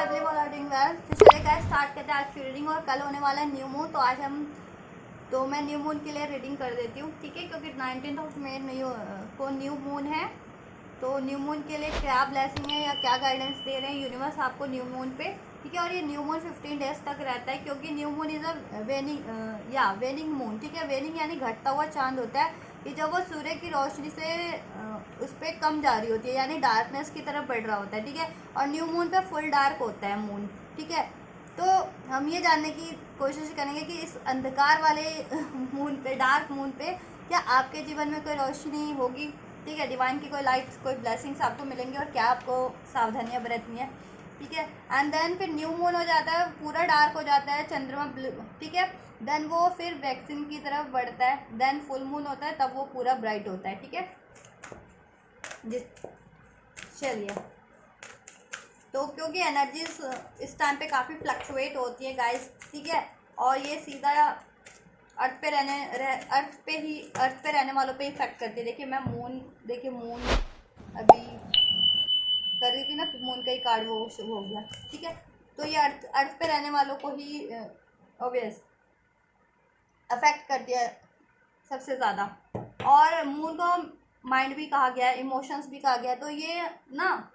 अगले वाला reading well तो चलिए गाइस स्टार्ट करते हैं आज की रीडिंग। और कल होने वाला है न्यू मून, तो आज मैं न्यू मून के लिए रीडिंग कर देती हूँ, ठीक है, क्योंकि 19 मई को न्यू मून है। तो न्यू मून के लिए क्या ब्लेसिंग है या क्या गाइडेंस दे रहे हैं यूनिवर्स आपको न्यू मून पे, ठीक है। और ये न्यू मून 15 डेज तक रहता है, क्योंकि new moon is a वेनिंग moon, ठीक है। वेनिंग यानी घटता हुआ चांद होता है कि जब वो सूर्य की रोशनी से उस पर कम जा रही होती है, यानी डार्कनेस की तरफ बढ़ रहा होता है, ठीक है। और न्यू मून पे फुल डार्क होता है मून, ठीक है। तो हम ये जानने की कोशिश करेंगे कि इस अंधकार वाले मून पे, डार्क मून पे, क्या आपके जीवन में कोई रोशनी होगी, ठीक है। डिवाइन की कोई लाइट, कोई ब्लेसिंग्स आपको मिलेंगी और क्या आपको सावधानियां बरतनी है, ठीक है। एंड देन फिर न्यू मून हो जाता है, पूरा डार्क हो जाता है, चंद्रमा, ठीक है। देन वो फिर वैक्सीन की तरफ बढ़ता है। देन फुल मून होता है, तब वो पूरा ब्राइट होता है, ठीक है। चलिए, तो क्योंकि एनर्जीज इस टाइम पे काफ़ी फ्लक्चुएट होती है गाइस, ठीक है। और ये सीधा अर्थ पे रहने वालों पे इफेक्ट करती है। देखिए मैं मून अभी कर रही थी ना, मून का ही कार्ड वो हो गया, ठीक है। तो ये अर्थ पे रहने वालों को ही ऑब्वियस अफेक्ट करती है सबसे ज़्यादा। और मून को माइंड भी कहा गया है, इमोशंस भी कहा गया है, तो ये ना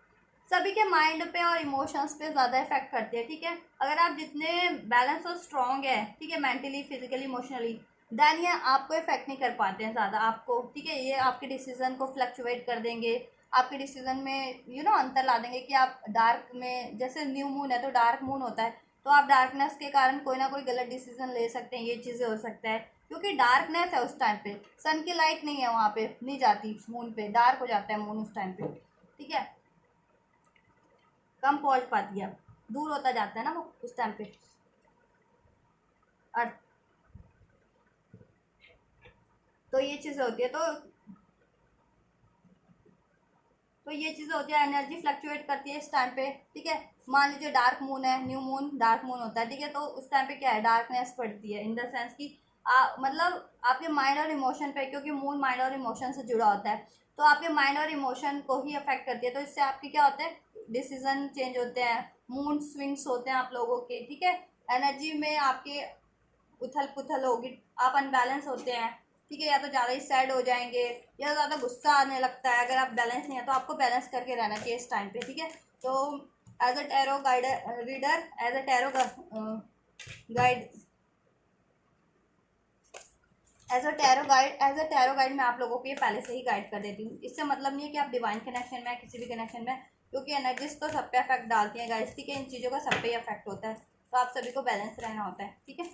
सभी के माइंड पे और इमोशंस पे ज़्यादा इफेक्ट करती है, ठीक है। अगर आप जितने बैलेंस और स्ट्रॉन्ग है, ठीक है, मेंटली, फिजिकली, इमोशनली, देन ये आपको इफेक्ट नहीं कर पाते हैं ज़्यादा आपको, ठीक है। ये आपके डिसीजन को फ्लक्चुएट कर देंगे, आपके डिसीजन में अंतर ला देंगे कि आप डार्क में, जैसे न्यू मून है तो डार्क मून होता है, तो आप डार्कनेस के कारण कोई ना कोई गलत डिसीजन ले सकते हैं, ये चीज़ें हो सकता है, क्योंकि डार्कनेस है उस टाइम पे, सन की लाइट नहीं है वहाँ पे, नहीं जाती मून पे, डार्क हो जाता है मून उस टाइम पे, ठीक है। कम पहुँच पाती है, दूर होता जाता है ना वो उस टाइम पे अर्थ। तो ये चीज़ें होती है, तो ये चीज़ें होती है, एनर्जी फ्लक्चुएट करती है इस टाइम पे, ठीक है। मान लीजिए डार्क मून है, न्यू मून डार्क मून होता है, ठीक है। तो उस टाइम पे क्या है, डार्कनेस पड़ती है इन द सेंस कि मतलब आपके माइंड और इमोशन पे, क्योंकि मून माइंड और इमोशन से जुड़ा होता है, तो आपके माइंड और इमोशन को ही अफेक्ट करती है। तो इससे आपके क्या होते हैं, डिसीजन चेंज होते हैं, मूड स्विंग्स होते हैं आप लोगों के, ठीक है। एनर्जी में आपके उथल पुथल होगी, आप अनबैलेंस होते हैं, ठीक है। या तो ज़्यादा ही सैड हो जाएंगे या ज़्यादा गुस्सा आने लगता है, अगर आप बैलेंस नहीं है तो आपको बैलेंस करके रहना चाहिए इस टाइम पे, ठीक है। तो as a tarot guider reader, as a tarot guide as a tarot guide मैं आप लोगों को ये पहले से ही गाइड कर देती हूँ। इससे मतलब नहीं है कि आप डिवाइन कनेक्शन में, किसी भी कनेक्शन में, क्योंकि एनर्जीज तो सब पे अफेक्ट डालती हैं गाइस, ठीक है। इन चीज़ों का सब पे ही अफेक्ट होता है, तो आप सभी को बैलेंस रहना होता है, ठीक है।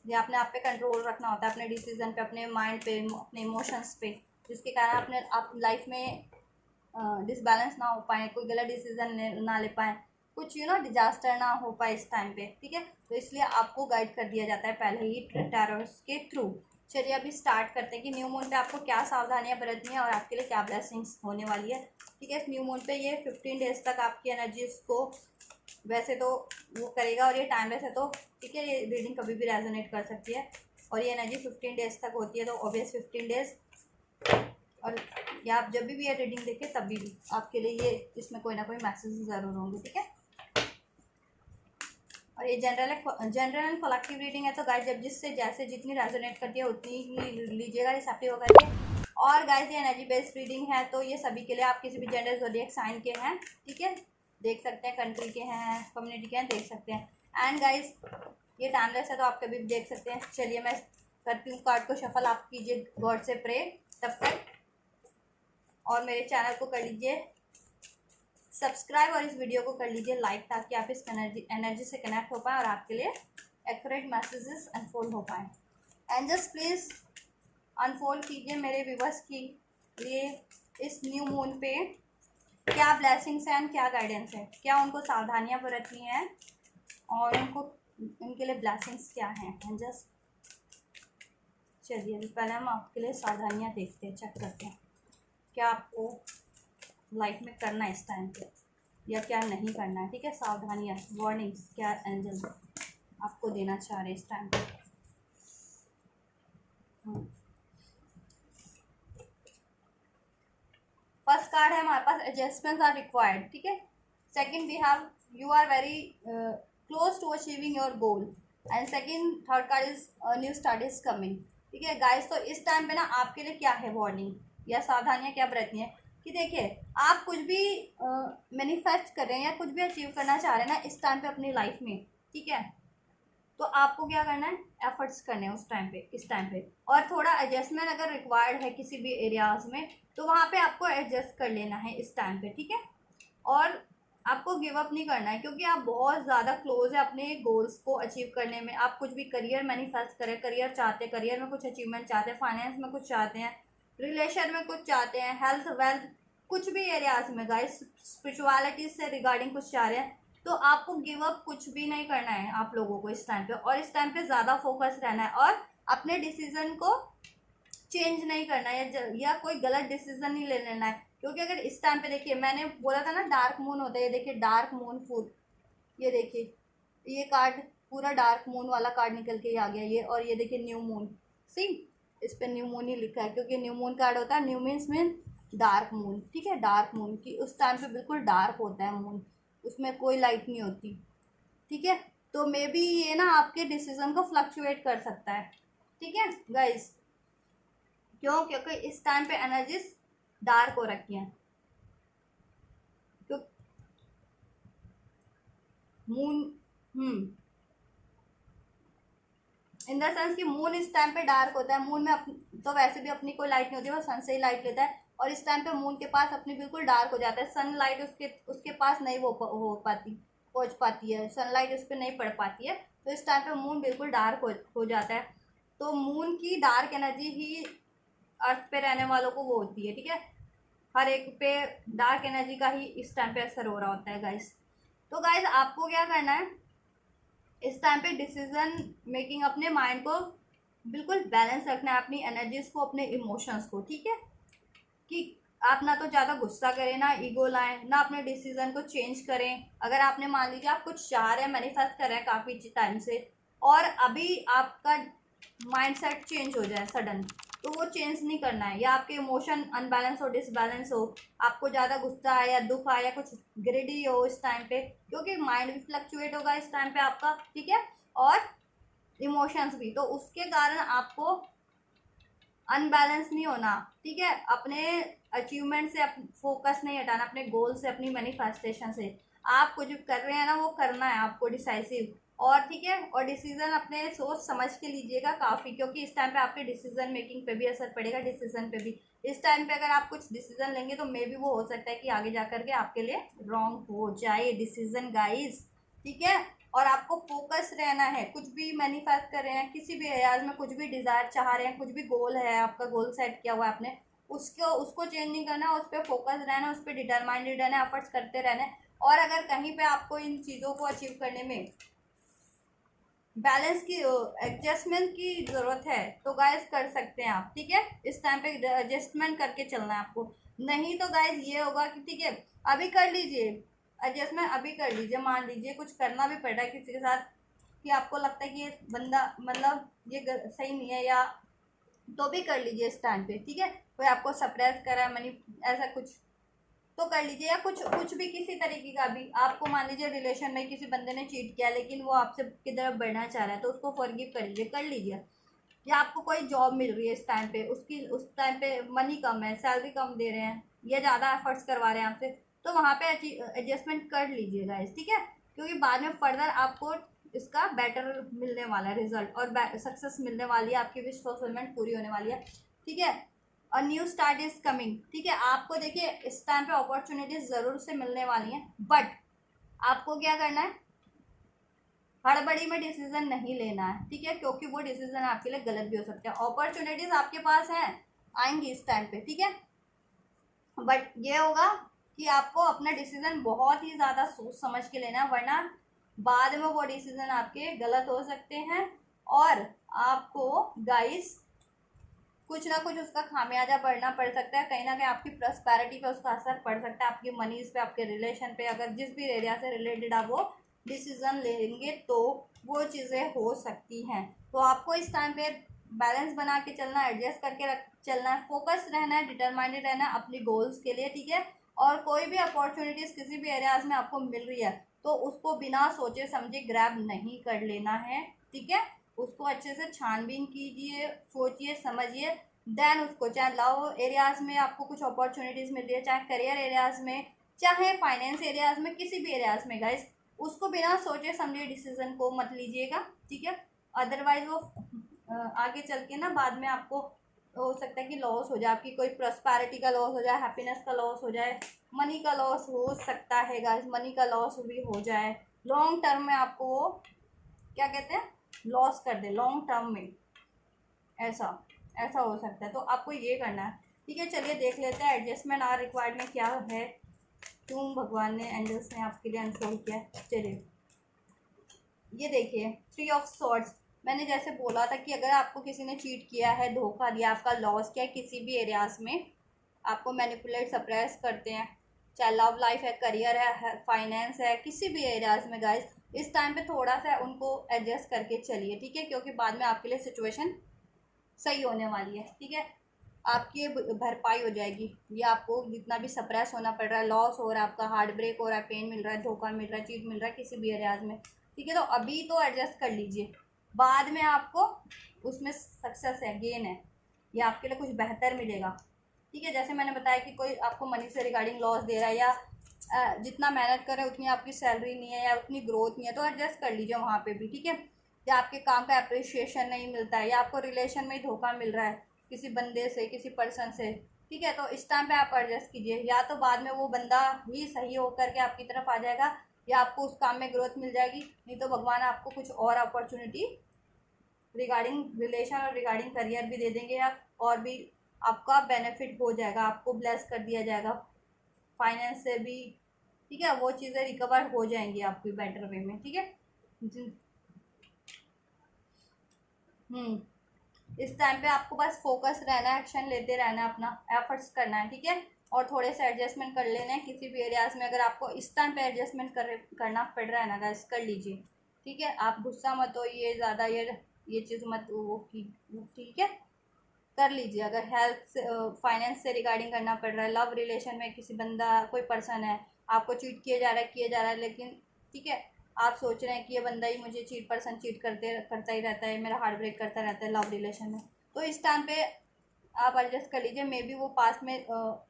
ये आपने आप पे कंट्रोल रखना होता है, अपने डिसीजन पे, अपने माइंड पे, अपने इमोशंस पे, जिसके कारण आप लाइफ में डिसबैलेंस ना हो पाए, कोई गलत डिसीजन ना ले पाए, कुछ डिजास्टर ना हो पाए इस टाइम पे, ठीक है। तो इसलिए आपको गाइड कर दिया जाता है पहले ही टैरोस के थ्रू। चलिए अभी स्टार्ट करते हैं कि न्यू मून पे आपको क्या सावधानियां बरतनी है और आपके लिए क्या ब्लेसिंग्स होने वाली है, ठीक है। इस न्यू मून पे ये 15 डेज तक आपकी एनर्जीज को वैसे तो वो करेगा, और ये टाइमलेस है, तो ठीक है, ये रीडिंग कभी भी रेजोनेट कर सकती है। और ये एनर्जी 15 डेज तक होती है, तो ऑब्वियस 15 डेज, और या आप जब भी ये रीडिंग देखें तभी भी आपके लिए ये इसमें कोई ना कोई मैसेज ज़रूर होंगे, ठीक है। और ये जनरल एंड कलेक्टिव रीडिंग है, तो गाइस जब जिससे जैसे जितनी रेजोनेट करती है उतनी ही लीजिएगा रिसेप्टिव होकर के। और गाइस ये एनर्जी बेस्ड रीडिंग है, तो ये सभी के लिए, आप किसी भी जेंडर ज़ोडिएक साइन के हैं, ठीक है, देख सकते हैं, कंट्री के हैं, कम्युनिटी के हैं, देख सकते हैं। एंड गाइस ये टाइमलेस है, तो आप कभी भी देख सकते हैं। चलिए मैं करती हूँ कार्ड को शफल, आप कीजिए गॉड से प्रे तब तक, और मेरे चैनल को कर लीजिए सब्सक्राइब और इस वीडियो को कर लीजिए लाइक, ताकि आप इस एनर्जी से कनेक्ट हो पाए और आपके लिए एक्यूरेट मैसेजेस अनफोल्ड हो पाए। एंजल्स प्लीज़ अनफोल्ड कीजिए मेरे व्यूवर्स के लिए इस न्यू मून पे क्या ब्लेसिंग्स हैं, क्या गाइडेंस है, क्या उनको सावधानियां बरतनी हैं और उनके लिए ब्लेसिंग्स क्या हैं एंजल्स। चलिए अभी पहले हम आपके लिए सावधानियां देखते हैं, चेक करते हैं क्या आपको लाइफ में करना है इस टाइम पे या क्या नहीं करना है, ठीक है। सावधानियाँ, वार्निंग्स क्या एंजल आपको देना चाह रहे हैं इस टाइम पे। फर्स्ट कार्ड है हमारे पास पास एडजस्टमेंट आर रिक्वायर्ड, ठीक है। Second we have you are very close to achieving your goal, and second third card is new start is coming, ठीक है गाइस। तो इस टाइम पे ना आपके लिए क्या है वार्निंग या सावधानियां क्या बरतनी है कि देखिए आप कुछ भी मैनिफेस्ट कर रहे हैं या कुछ भी अचीव करना चाह रहे हैं ना इस टाइम पे अपनी लाइफ में, ठीक है, तो आपको क्या करना है, एफर्ट्स करने हैं उस टाइम पे, इस टाइम पे। और थोड़ा एडजस्टमेंट अगर रिक्वायर्ड है किसी भी एरियाज में तो वहाँ पे आपको एडजस्ट कर लेना है इस टाइम पे, ठीक है। और आपको गिव अप नहीं करना है क्योंकि आप बहुत ज़्यादा क्लोज है अपने गोल्स को अचीव करने में। आप कुछ भी करियर मैनिफेस्ट करें, करियर चाहते हैं, करियर में कुछ अचीवमेंट चाहते हैं, फाइनेंस में कुछ चाहते हैं, रिलेशन में कुछ चाहते हैं, हेल्थ वेल्थ कुछ भी एरियाज में गाइस, स्पिरिचुअलिटी से रिगार्डिंग कुछ चाह रहे हैं, तो आपको गिव अप कुछ भी नहीं करना है आप लोगों को इस टाइम पे। और इस टाइम पे ज़्यादा फोकस रहना है और अपने डिसीजन को चेंज नहीं करना है या कोई गलत डिसीजन नहीं ले लेना है। क्योंकि अगर इस टाइम पे देखिए मैंने बोला था ना डार्क मून होता है, ये देखिए डार्क मून फूल, ये देखिए ये कार्ड पूरा डार्क मून वाला कार्ड निकल के आ गया ये। और ये देखिए न्यू मून, सी इस पे न्यू मून ही लिखा है क्योंकि न्यू मून कार्ड होता है, new means mean dark moon, ठीक है। डार्क मून की उस टाइम पे बिल्कुल डार्क होता है मून, उसमें कोई लाइट नहीं होती, ठीक है। तो मे बी ये ना आपके डिसीजन को फ्लक्चुएट कर सकता है, ठीक है गाइस। क्यों? क्योंकि इस टाइम पे एनर्जीज डार्क हो रखी हैं। तो मून इन द सेंस कि मून इस टाइम पे डार्क होता है। मून में तो वैसे भी अपनी कोई लाइट नहीं होती, वो सन से ही लाइट लेता है। और इस टाइम पे मून के पास अपनी बिल्कुल डार्क हो जाता है, सनलाइट उसके पास नहीं हो पाती, पहुंच पाती है, सनलाइट उस पर नहीं पड़ पाती है। तो इस टाइम पे मून बिल्कुल डार्क हो जाता है। तो मून की डार्क एनर्जी ही अर्थ पे रहने वालों को वो होती है, ठीक है। हर एक पे डार्क एनर्जी का ही इस टाइम पे असर हो रहा होता है गाइस। तो गाइस आपको क्या करना है इस टाइम पे, डिसीजन मेकिंग अपने माइंड को बिल्कुल बैलेंस रखना है, अपनी एनर्जीज को, अपने इमोशंस को, ठीक है। कि आप ना तो ज़्यादा गुस्सा करें, ना ईगो लाएं, ना अपने डिसीजन को चेंज करें। अगर आपने मान लीजिए आप कुछ चाह रहे हैं, मैनिफेस्ट कर रहे हैं काफ़ी टाइम से, और अभी आपका माइंडसेट चेंज हो जाए सडन, तो वो चेंज नहीं करना है। या आपके इमोशन अनबैलेंस हो, डिसबैलेंस हो, आपको ज़्यादा गुस्सा आए या दुख आए या कुछ ग्रेडी हो इस टाइम पे, क्योंकि माइंड भी फ्लक्चुएट होगा इस टाइम पे आपका, ठीक है, और इमोशंस भी। तो उसके कारण आपको अनबैलेंस नहीं होना, ठीक है। अपने अचीवमेंट से फोकस नहीं हटाना, अपने गोल से, अपनी मैनिफेस्टेशन से। आप कुछ कर रहे हैं ना वो करना है आपको डिसाइसिव, और ठीक है, और डिसीजन अपने सोच समझ के लीजिएगा काफ़ी, क्योंकि इस टाइम पे आपके डिसीजन मेकिंग पे भी असर पड़ेगा, डिसीजन पे भी। इस टाइम पे अगर आप कुछ डिसीजन लेंगे तो मे बी वो हो सकता है कि आगे जा करके आपके लिए रॉन्ग हो जाए डिसीजन गाइस, ठीक है। और आपको फोकस रहना है, कुछ भी मैनिफेस्ट कर रहे हैं, किसी भी एरियाज में कुछ भी डिज़ायर चाह रहे हैं, कुछ भी गोल है आपका, गोल सेट किया हुआ है आपने, उसको चेंज नहीं करना, उस पर फोकस रहना, उस पर डिटरमाइंडेड रहना, एफर्ट्स करते रहना है। और अगर कहीं पे आपको इन चीज़ों को अचीव करने में बैलेंस की, एडजस्टमेंट की ज़रूरत है तो गाइस कर सकते हैं आप, ठीक है। इस टाइम पे एडजस्टमेंट करके चलना है आपको, नहीं तो गाइस ये होगा कि ठीक है अभी कर लीजिए एडजस्टमेंट, अभी कर लीजिए, मान लीजिए कुछ करना भी पड़ रहा है किसी के साथ कि आपको लगता है कि ये बंदा मतलब ये सही नहीं है, या तो भी कर लीजिए इस टाइम पे, ठीक है। कोई आपको सरप्राइज करा मनी ऐसा कुछ तो कर लीजिए, या कुछ कुछ भी किसी तरीके का भी आपको मान लीजिए रिलेशन में किसी बंदे ने चीट किया लेकिन वो आपसे की तरफ बढ़ना चाह रहा है तो उसको फॉरगिव कर लीजिए। या आपको कोई जॉब मिल रही है इस टाइम पे, उसकी उस टाइम पे मनी कम है, सैलरी कम दे रहे हैं, या ज़्यादा एफर्ट्स करवा रहे हैं आपसे, तो वहाँ पे एडजस्टमेंट कर लीजिएगा इस, ठीक है। क्योंकि बाद में फर्दर आपको इसका बेटर मिलने वाला है रिजल्ट, और सक्सेस मिलने वाली है, आपकी विश फुलफिलमेंट पूरी होने वाली है, ठीक है। और न्यू स्टार्ट इज कमिंग, ठीक है। आपको देखिए इस टाइम पे अपॉर्चुनिटीज ज़रूर से मिलने वाली हैं, बट आपको क्या करना है, हड़बड़ी में डिसीजन नहीं लेना है, ठीक है, क्योंकि वो डिसीजन आपके लिए गलत भी हो सकता है। अपॉर्चुनिटीज आपके पास हैं, आएंगी इस टाइम पे, ठीक है, बट ये होगा कि आपको अपना डिसीजन बहुत ही ज़्यादा सोच समझ के लेना है, वरना बाद में वो डिसीजन आपके गलत हो सकते हैं और आपको गाइस कुछ ना कुछ उसका खामियाजा बढ़ना पड़ सकता है। कहीं ना कहीं आपकी प्रॉस्पेरिटी पे उसका असर पड़ सकता है, आपकी मनीज पे, आपके रिलेशन पे। अगर जिस भी एरिया से रिलेटेड आप वो डिसीजन लेंगे तो वो चीज़ें हो सकती हैं। तो आपको इस टाइम पे बैलेंस बना के चलना है, एडजस्ट करके चलना है, फोकस रहना है, डिटरमाइंडेड रहना है अपनी गोल्स के लिए, ठीक है। और कोई भी अपॉर्चुनिटीज़ किसी भी एरियाज़ में आपको मिल रही है तो उसको बिना सोचे समझे ग्रैब नहीं कर लेना है, ठीक है। उसको अच्छे से छानबीन कीजिए, सोचिए समझिए, देन उसको, चाहे लव एरियाज़ में आपको कुछ अपॉर्चुनिटीज़ मिल रही है, चाहे करियर एरियाज़ में, चाहे फाइनेंस एरियाज़ में, किसी भी एरियाज़ में गाइस, उसको बिना सोचे समझे डिसीजन को मत लीजिएगा, ठीक है। अदरवाइज वो आगे चल के ना बाद में आपको हो सकता है कि लॉस हो जाए, आपकी कोई प्रॉस्पेरिटी का लॉस हो जाए, हैप्पीनेस का लॉस हो जाए, मनी का लॉस हो सकता है गाइस, मनी का लॉस भी हो जाए लॉन्ग टर्म में, आपको वो क्या कहते हैं, लॉस कर दे लॉन्ग टर्म में, ऐसा ऐसा हो सकता है। तो आपको ये करना है, ठीक है। चलिए देख लेते हैं एडजस्टमेंट आर रिक्वायर्ड में क्या है, क्यों भगवान ने, एंजल्स ने आपके लिए अनफोल्ड किया है। चलिए ये देखिए, 3 ऑफ सॉर्ड्स। मैंने जैसे बोला था कि अगर आपको किसी ने चीट किया है, धोखा दिया, आपका लॉस किया है किसी भी एरियाज़ में, आपको मैनिपुलेट सप्रेस करते हैं, चाहे लव लाइफ है, करियर है, फाइनेंस है, किसी भी एरियाज़ में गाइस, इस टाइम पे थोड़ा सा उनको एडजस्ट करके चलिए, ठीक है। क्योंकि बाद में आपके लिए सिचुएशन सही होने वाली है, ठीक है। आपकी ये भरपाई हो जाएगी, ये आपको जितना भी सप्रेस होना पड़ रहा है, लॉस हो रहा है, आपका हार्ट ब्रेक हो रहा है, पेन मिल रहा है, धोखा मिल रहा है, चीट मिल रहा है किसी भी एरियाज में, ठीक है। तो अभी तो एडजस्ट कर लीजिए, बाद में आपको उसमें सक्सेस है, गेन है, ये आपके लिए कुछ बेहतर मिलेगा, ठीक है। जैसे मैंने बताया कि कोई आपको मनी से रिगार्डिंग लॉस दे रहा है, या जितना मेहनत कर रहे हैं उतनी आपकी सैलरी नहीं है, या उतनी ग्रोथ नहीं है, तो एडजस्ट कर लीजिए वहाँ पे भी, ठीक है। या आपके काम का अप्रिशिएशन नहीं मिलता है, या आपको रिलेशन में ही धोखा मिल रहा है किसी बंदे से, किसी पर्सन से, ठीक है। तो इस टाइम पे आप एडजस्ट कीजिए, या तो बाद में वो बंदा ही सही होकर के आपकी तरफ आ जाएगा, या आपको उस काम में ग्रोथ मिल जाएगी, नहीं तो भगवान आपको कुछ और अपॉर्चुनिटी रिगार्डिंग रिलेशन और रिगार्डिंग करियर भी दे देंगे, या और भी आपका बेनिफिट हो जाएगा, आपको ब्लेस कर दिया जाएगा फाइनेंस से भी, ठीक है। वो चीज़ें रिकवर हो जाएंगी आपकी बेटर वे में, ठीक है। इस टाइम पे आपको बस फोकस रहना है, एक्शन लेते रहना है, अपना एफर्ट्स करना है, ठीक है। और थोड़े से एडजस्टमेंट कर लेना है किसी भी एरियाज में, अगर आपको इस टाइम पे एडजस्टमेंट करना पड़ रहा है ना गाइस, कर लीजिए, ठीक है। आप गुस्सा मत हो, ये ज़्यादा ये चीज़ मत वो की, ठीक है, कर लीजिए। अगर हेल्थ से फाइनेंस से रिगार्डिंग करना पड़ रहा है, लव रिलेशन में किसी बंदा कोई पर्सन है, आपको चीट किया जा रहा है, लेकिन ठीक है, आप सोच रहे हैं कि ये बंदा ही मुझे चीट करता ही रहता है, मेरा हार्ट ब्रेक करता रहता है लव रिलेशन में, तो इस टाइम पे आप एडजस्ट कर लीजिए। मे बी वो पास में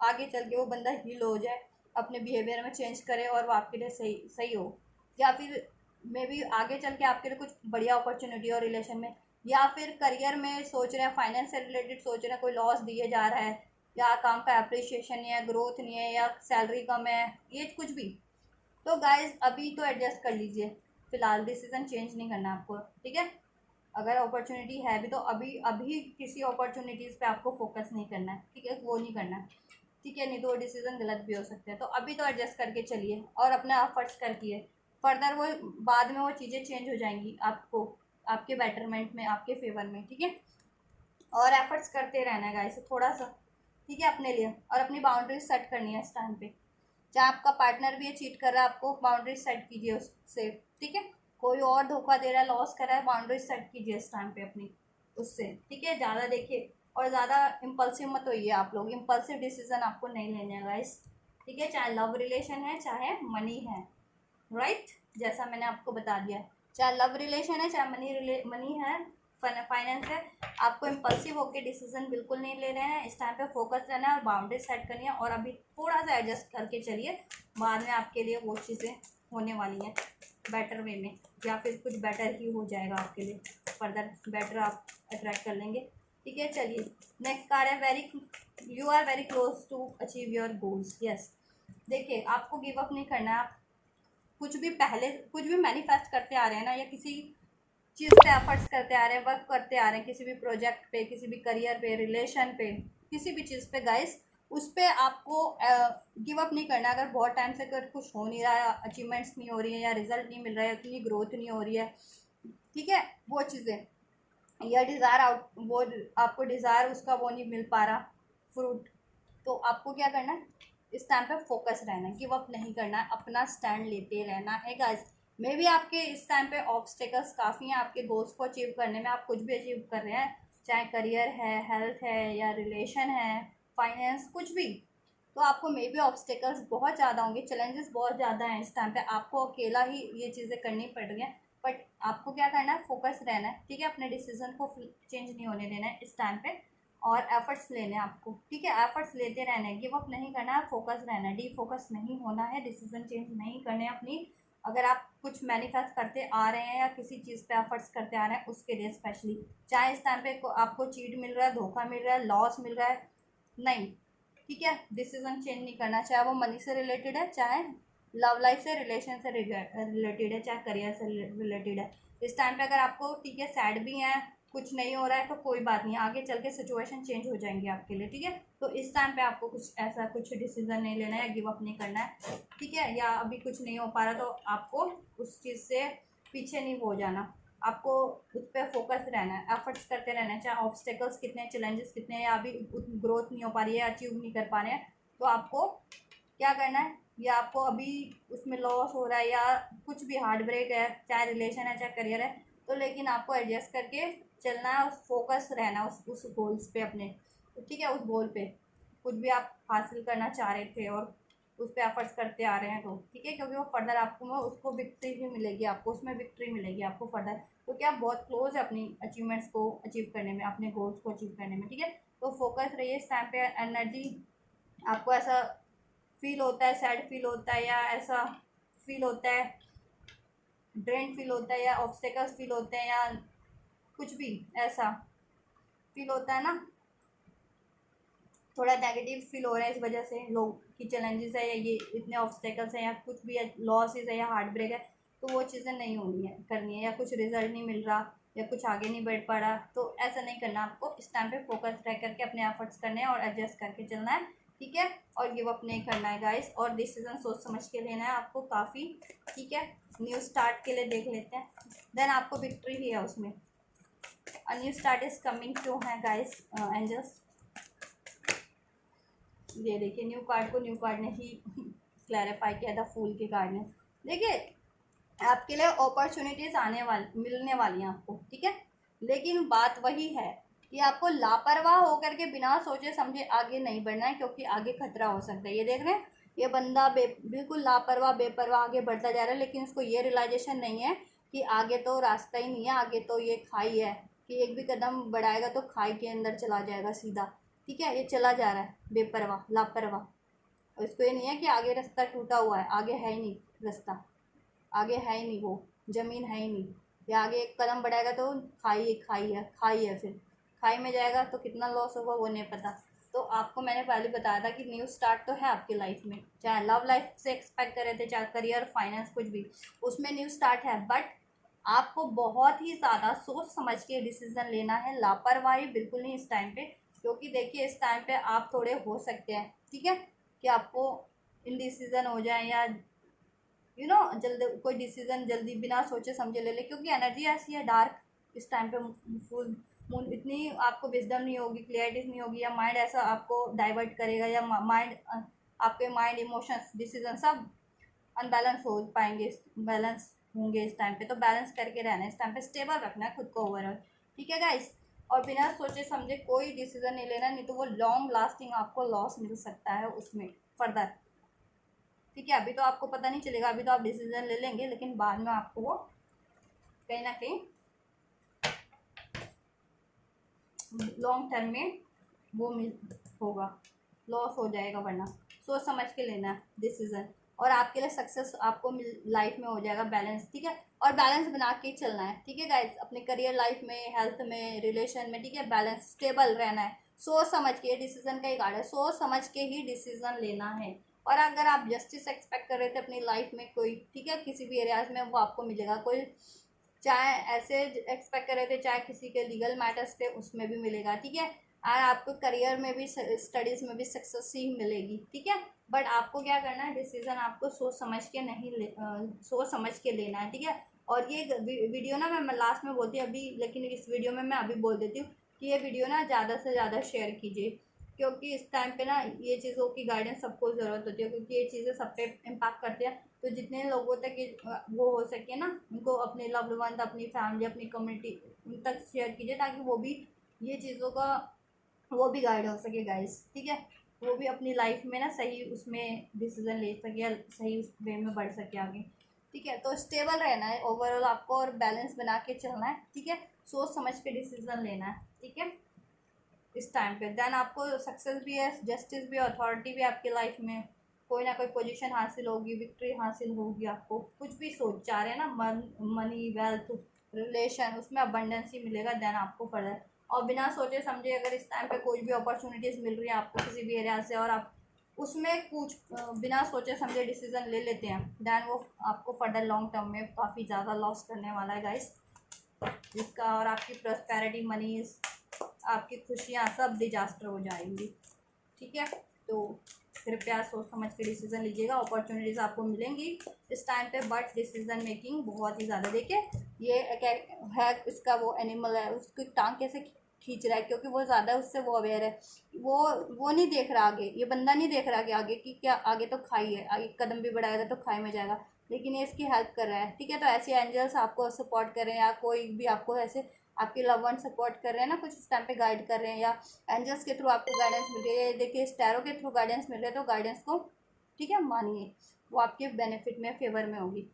आगे चल के वो बंदा हील हो जाए, अपने बिहेवियर में चेंज करे और वो आपके लिए सही सही हो, या फिर मे बी आगे चल के आपके लिए कुछ बढ़िया अपॉर्चुनिटी हो रिलेशन में, या फिर करियर में सोच रहे हैं, फाइनेंस से रिलेटेड सोच रहे हैं, कोई लॉस दिए जा रहा है, या काम का अप्रिशिएशन नहीं है, ग्रोथ नहीं है, या सैलरी कम है, ये कुछ भी, तो गाइज अभी तो एडजस्ट कर लीजिए, फिलहाल डिसीजन चेंज नहीं करना आपको, ठीक है। अगर अपॉर्चुनिटी है भी तो अभी अभी किसी अपॉर्चुनिटीज़ पे आपको फोकस नहीं करना है, ठीक है, वो नहीं करना है, ठीक है, नहीं तो वो डिसीजन गलत भी हो सकते हैं। तो अभी तो एडजस्ट करके चलिए और अपने एफर्ट्स करके फर्दर वो बाद में वो चीज़ें चेंज हो जाएंगी आपको, आपके बेटरमेंट में, आपके फेवर में, ठीक है। और एफर्ट्स करते रहना है गाइस थोड़ा सा, ठीक है, अपने लिए, और अपनी बाउंड्रीज सेट करनी है इस टाइम पे। चाहे आपका पार्टनर भी ये चीट कर रहा है, आपको बाउंड्रीज सेट कीजिए उससे, ठीक है। कोई और धोखा दे रहा है, लॉस कर रहा है, बाउंड्रीज सेट कीजिए इस टाइम पे अपनी उससे, ठीक है। ज़्यादा देखिए और ज़्यादा इम्पल्सिव मत होइए आप लोग, इम्पल्सिव डिसीजन आपको नहीं लेने हैं गाइस, ठीक है। चाहे लव रिलेशन है, चाहे मनी है, राइट, जैसा मैंने आपको बता दिया, चाहे लव रिलेशन है, चाहे मनी है, फाइनेंस है, आपको इम्पल्सिव होकर डिसीजन बिल्कुल नहीं ले रहे हैं, इस टाइम पे फोकस रहना है और बाउंड्री सेट करनी है, और अभी थोड़ा सा एडजस्ट करके चलिए, बाद में आपके लिए वो चीज़ें होने वाली हैं बेटर वे में, या फिर कुछ बेटर ही हो जाएगा आपके लिए, फर्दर बेटर आप अट्रैक्ट कर लेंगे, ठीक है। चलिए नेक्स्ट कार्ड है, you are very close to achieve your goals, yes. देखिए आपको गिव अप नहीं करना है, आप कुछ भी मैनिफेस्ट करते आ रहे हैं ना, या किसी चीज़ पे एफर्ट्स करते आ रहे हैं, वर्क करते आ रहे हैं, किसी भी प्रोजेक्ट पे, किसी भी करियर पे, रिलेशन पे, किसी भी चीज़ पे गाइस, उस पर आपको गिव अप नहीं करना। अगर बहुत टाइम से अगर कुछ हो नहीं रहा है, अचीवमेंट्स नहीं हो रही है, या रिजल्ट नहीं मिल रहा है, उतनी ग्रोथ नहीं हो रही है, ठीक है, वो चीज़ें, या डिज़ायर आउट, वो आपको डिज़ायर उसका वो नहीं मिल पा रहा फ्रूट, तो आपको क्या करना है, इस टाइम पे फोकस रहना है, गिव अप नहीं करना है, अपना स्टैंड लेते रहना है गाइस। मे बी आपके इस टाइम पे ऑब्स्टेकल्स काफ़ी हैं आपके गोल्स को अचीव करने में, आप कुछ भी अचीव कर रहे हैं, चाहे करियर है, हेल्थ है, या रिलेशन है, फाइनेंस, कुछ भी, तो आपको मे बी ऑब्स्टिकल्स बहुत ज़्यादा होंगे, चैलेंजेस बहुत ज़्यादा हैं इस टाइम पे, आपको अकेला ही ये चीज़ें करनी पड़ रही हैं। बट आपको क्या करना है, फोकस रहना है, ठीक है, अपने डिसीजन को चेंज नहीं होने देना है इस टाइम पे, और एफर्ट्स लेने हैं आपको, ठीक है, एफर्ट्स लेते रहना है, गिव अप नहीं करना है, फोकस रहना है, डी फोकस नहीं होना है, डिसीजन चेंज नहीं करने हैं अपनी। अगर आप कुछ मैनिफेस्ट करते आ रहे हैं या किसी चीज़ पे एफर्ट्स करते आ रहे हैं उसके लिए स्पेशली, चाहे इस टाइम पे आपको चीट मिल रहा है, धोखा मिल रहा है, लॉस मिल रहा है, नहीं, ठीक है, डिसीजन चेंज नहीं करना, चाहे वो मनी से रिलेटेड है, चाहे लव लाइफ से, रिलेशन से रिलेटेड है, चाहे करियर से रिलेटेड है। इस टाइम पे अगर आपको, ठीक है, सैड भी हैं, कुछ नहीं हो रहा है, तो कोई बात नहीं, आगे चल के सिचुएशन चेंज हो जाएंगी आपके लिए, ठीक है। तो इस टाइम पे आपको कुछ ऐसा कुछ डिसीजन नहीं लेना है, गिव अप नहीं करना है, ठीक है, या अभी कुछ नहीं हो पा रहा तो आपको उस चीज़ से पीछे नहीं हो जाना, आपको उस पर फोकस रहना है, एफर्ट्स करते रहना है, चाहे ऑब्स्टेकल्स कितने, चैलेंजेस कितने हैं, या अभी ग्रोथ नहीं हो पा रही है, अचीव नहीं कर पा रहे हैं, तो आपको क्या करना है, या आपको अभी उसमें लॉस हो रहा है या कुछ भी हार्ट ब्रेक है, चाहे रिलेशन है चाहे करियर है, तो लेकिन आपको एडजस्ट करके चलना है, उस फोकस रहना है उस गोल्स पे अपने, ठीक है, उस गोल पे कुछ भी आप हासिल करना चाह रहे थे और उस पर एफर्ट्स करते आ रहे हैं, तो ठीक है, क्योंकि वो फर्दर आपको उसको विक्ट्री भी मिलेगी, आपको उसमें विक्ट्री मिलेगी आपको फर्दर, तो क्या बहुत क्लोज है अपनी अचीवमेंट्स को अचीव करने में, अपने गोल्स को अचीव करने में, ठीक है। तो फोकस रहिए इस टाइम पे, एनर्जी आपको ऐसा फील होता है, सैड फील होता है, या ऐसा फील होता है, ड्रेन फील होता है, या ऑब्स्टेकल्स फील होते हैं, या कुछ भी ऐसा फील होता है ना, थोड़ा नेगेटिव फील हो रहा है इस वजह से, लोग की चैलेंजेस है, या ये इतने ऑब्स्टेकल्स हैं, या कुछ भी लॉसेस है, या हार्ट ब्रेक है, तो वो चीज़ें नहीं होनी है, करनी है, या कुछ रिजल्ट नहीं मिल रहा, या कुछ आगे नहीं बढ़ पा रहा, तो ऐसा नहीं करना, आपको इस टाइम पे फोकस रह करके अपने एफर्ट्स करने हैं और एडजस्ट करके चलना है, ठीक है, और गिव अप नहीं करना है गाइस, और डिसीजन सोच समझ के लेना है आपको काफ़ी, ठीक है। न्यू स्टार्ट के लिए देख लेते हैं, देन आपको विक्ट्री ही है उसमें, new start is coming to है गाइस एंजल्स। ये देखिए, न्यू कार्ड ने ही क्लैरिफाई किया था, फूल के कार्ड ने, देखिए आपके लिए अपॉर्चुनिटीज आने वाली, मिलने वाली हैं आपको, ठीक है, लेकिन बात वही है कि आपको लापरवाह होकर के बिना सोचे समझे आगे नहीं बढ़ना है, क्योंकि आगे खतरा हो सकता है। ये देख रहे हैं, ये बंदा बिल्कुल लापरवाह बेपरवाह आगे बढ़ता जा रहा है, लेकिन इसको ये रियलाइजेशन नहीं है कि आगे तो रास्ता ही नहीं है, आगे तो ये खाई है, कि एक भी कदम बढ़ाएगा तो खाई के अंदर चला जाएगा सीधा, ठीक है, ये चला जा रहा है बेपरवाह लापरवाह, और इसको ये नहीं है कि आगे रास्ता टूटा हुआ है, आगे है ही नहीं रास्ता, आगे है ही नहीं, वो ज़मीन है ही नहीं, या आगे एक कदम बढ़ाएगा तो खाई है, फिर खाई में जाएगा तो कितना लॉस होगा वो नहीं पता। तो आपको मैंने पहले बताया था कि न्यू स्टार्ट तो है आपकी लाइफ में, चाहे लव लाइफ से एक्सपेक्ट कर रहे थे, चाहे करियर फाइनेंस कुछ भी, उसमें न्यू स्टार्ट है, बट आपको बहुत ही ज़्यादा सोच समझ के डिसीजन लेना है, लापरवाही बिल्कुल नहीं इस टाइम पे, क्योंकि देखिए इस टाइम पे आप थोड़े हो सकते हैं, ठीक है, कि आपको इनडिसीजन हो जाए, या जल्दी कोई डिसीजन जल्दी बिना सोचे समझे ले ले, क्योंकि एनर्जी ऐसी है डार्क इस टाइम पे, फुल मून, इतनी आपको विजडम नहीं होगी, क्लियरिटी नहीं होगी, या माइंड ऐसा आपको डाइवर्ट करेगा, या माइंड आपके माइंड इमोशंस डिसीजन सब अनबैलेंस हो पाएंगे, बैलेंस होंगे इस टाइम पे, तो बैलेंस करके रहना है इस टाइम पे, स्टेबल रखना है खुद को ओवरऑल, ठीक है गाइस, और बिना सोचे समझे कोई डिसीजन नहीं लेना, नहीं तो वो लॉन्ग लास्टिंग आपको लॉस मिल सकता है उसमें फर्दर, ठीक है। अभी तो आपको पता नहीं चलेगा, अभी तो आप डिसीजन ले लेंगे, लेकिन बाद में आपको वो कहीं ना कहीं लॉन्ग टर्म में वो मिल होगा, लॉस हो जाएगा, वरना सोच समझ के लेना है डिसीजन, और आपके लिए सक्सेस आपको लाइफ में हो जाएगा बैलेंस, ठीक है, और बैलेंस बना के चलना है, ठीक है गाइस, अपने करियर लाइफ में, हेल्थ में, रिलेशन में, ठीक है, बैलेंस स्टेबल रहना है, सोच समझ के, डिसीजन का ही कार्ड है, सोच समझ के ही डिसीजन लेना है, और अगर आप जस्टिस एक्सपेक्ट कर रहे थे अपनी लाइफ में कोई, ठीक है, किसी भी एरियाज में, वो आपको मिलेगा, कोई चाहे ऐसे एक्सपेक्ट कर रहे थे, चाहे किसी के लीगल मैटर्स थे उसमें भी मिलेगा, ठीक है, और आपको करियर में भी, स्टडीज़ में भी सक्सेस ही मिलेगी, ठीक है, बट आपको क्या करना है, डिसीजन आपको सोच समझ के नहीं सोच समझ के लेना है, ठीक है। और ये वीडियो ना मैं लास्ट में बोलती हूँ अभी, लेकिन इस वीडियो में मैं अभी बोल देती हूँ कि ये वीडियो ना ज़्यादा से ज़्यादा शेयर कीजिए, क्योंकि इस टाइम पे ना ये चीज़ों की गाइडेंस सबको ज़रूरत होती है, क्योंकि ये चीज़ें सब पे इम्पैक्ट करते हैं, तो जितने लोगों तक ये वो हो सके ना, उनको अपने लव्ड वन, अपनी फैमिली, अपनी कम्युनिटी, उन तक शेयर कीजिए, ताकि वो भी ये चीज़ों का वो भी गाइड हो सके गाइस, ठीक है, वो भी अपनी लाइफ में ना सही उसमें डिसीजन ले सके या सही उस वे में बढ़ सके आगे। ठीक है, तो स्टेबल रहना है ओवरऑल आपको और बैलेंस बना के चलना है। ठीक है, सोच समझ के डिसीजन लेना है। ठीक है, इस टाइम पे देन आपको सक्सेस भी है, जस्टिस भी है, अथॉरिटी भी आपकी लाइफ में, कोई ना कोई पोजीशन हासिल होगी, विक्ट्री हासिल होगी। आपको कुछ भी सोच चाह रहे हैं ना, मनी, वेल्थ, रिलेशन, उसमें अबंडेंस ही मिलेगा। देन आपको फर्दर और बिना सोचे समझे अगर इस टाइम पे कोई भी अपॉर्चुनिटीज़ मिल रही है आपको किसी भी एरिया से और आप उसमें कुछ बिना सोचे समझे डिसीजन ले लेते हैं, देन वो आपको फर्दर लॉन्ग टर्म में काफ़ी ज़्यादा लॉस करने वाला है गाइस, जिसका और आपकी प्रॉस्पेरिटी, मनी, आपकी खुशियाँ सब डिजास्टर हो जाएंगी। ठीक है, तो कृपया सोच समझ के डिसीजन लीजिएगा। अपॉर्चुनिटीज़ आपको मिलेंगी इस टाइम पे, बट डिसीजन मेकिंग बहुत ही ज़्यादा, देखिए ये है इसका वो एनिमल है, उसकी टांग कैसे खींच रहा है, क्योंकि वो ज़्यादा उससे वो अवेयर है। वो नहीं देख रहा आगे, ये बंदा नहीं देख रहा कि आगे की क्या, आगे तो खाई है, आगे कदम भी बढ़ाएगा तो खाई में जाएगा, लेकिन ये इसकी हेल्प कर रहा है। ठीक है, तो ऐसे एंजल्स आपको सपोर्ट कर रहे हैं या कोई भी आपको ऐसे आपके लव वन सपोर्ट कर रहे हैं ना, कुछ उस टाइम पे गाइड कर रहे हैं या एंजल्स के थ्रू आपको गाइडेंस मिल रही है। देखिए स्टैरो के थ्रू गाइडेंस मिल रहा है, तो गाइडेंस को ठीक है मानिए, वो आपके बेनिफिट में, फेवर में होगी,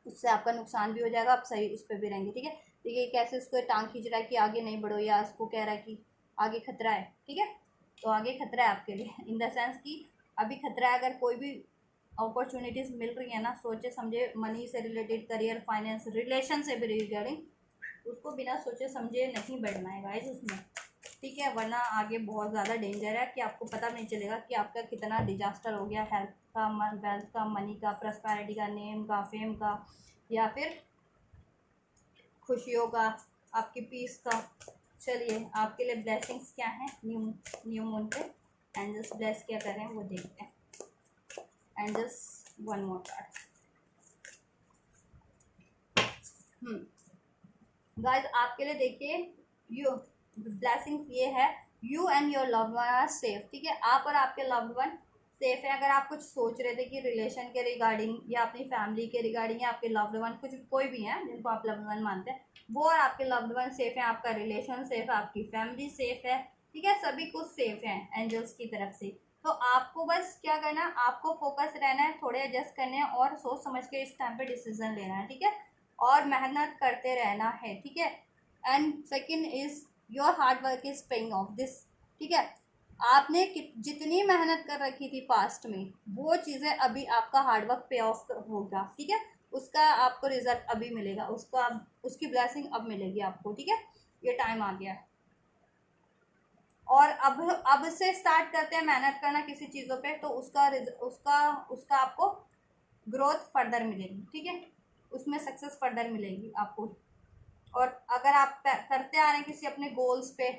उससे आपका नुकसान भी हो जाएगा, आप सही उस पर भी रहेंगे। ठीक है, देखिए कैसे उसको टांग खींच रहा है कि आगे नहीं बढ़ो, या उसको कह रहा है कि आगे खतरा है। ठीक है, तो आगे खतरा है आपके लिए इन द सेंस कि अभी खतरा है। अगर कोई भी अपॉर्चुनिटीज़ मिल रही है ना, सोचे समझे, मनी से रिलेटेड, करियर, फाइनेंस, रिलेशन से भी रिगार्डिंग, उसको बिना सोचे समझे नहीं बढ़ना है गाइस उसमें। ठीक है, वरना आगे बहुत ज़्यादा डेंजर है कि आपको पता भी नहीं चलेगा कि आपका कितना डिजास्टर हो गया, हेल्थ का, वेल्थ का, मनी का, प्रॉस्पेरिटी का, नेम का, फेम का, या फिर खुशियों का, आपकी पीस का। चलिए आपके लिए ब्लेसिंग्स क्या हैं न्यू मून पे, एंजल्स ब्लेस क्या कर रहे हैं वो देखते हैं। Angels one more card. Guys आपके लिए देखिए, यू ब्लेसिंग्स ये है, you and your loved one are safe. ठीक है, आप और आपके लव्ड वन सेफ है। अगर आप कुछ सोच रहे थे कि रिलेशन के रिगार्डिंग या अपनी फैमिली के रिगार्डिंग या आपके लव्ड वन, कुछ कोई भी है जिनको आप लव्ड वन मानते हैं, वो और आपके लव्ड वन सेफ है, आपका रिलेशन सेफ है, आपकी फैमिली सेफ है। ठीक है, सभी कुछ सेफ है एंजल्स की तरफ से। तो आपको बस क्या करना है, आपको फोकस रहना है, थोड़े एडजस्ट करने हैं और सोच समझ के इस टाइम पे डिसीजन लेना है। ठीक है, और मेहनत करते रहना है। ठीक है, and second is your hard work is paying of this. ठीक है, आपने जितनी मेहनत कर रखी थी पास्ट में, वो चीज़ें अभी आपका हार्ड वर्क पे ऑफ होगा। ठीक है, उसका आपको रिजल्ट अभी मिलेगा, उसका उसकी ब्लेसिंग अब मिलेगी आपको। ठीक है, ये टाइम आ गया है और अब से स्टार्ट करते हैं मेहनत करना किसी चीज़ों पे, तो उसका उसका आपको ग्रोथ फर्दर मिलेगी। ठीक है, उसमें सक्सेस फर्दर मिलेगी आपको। और अगर आप करते आ रहे हैं किसी अपने गोल्स पे,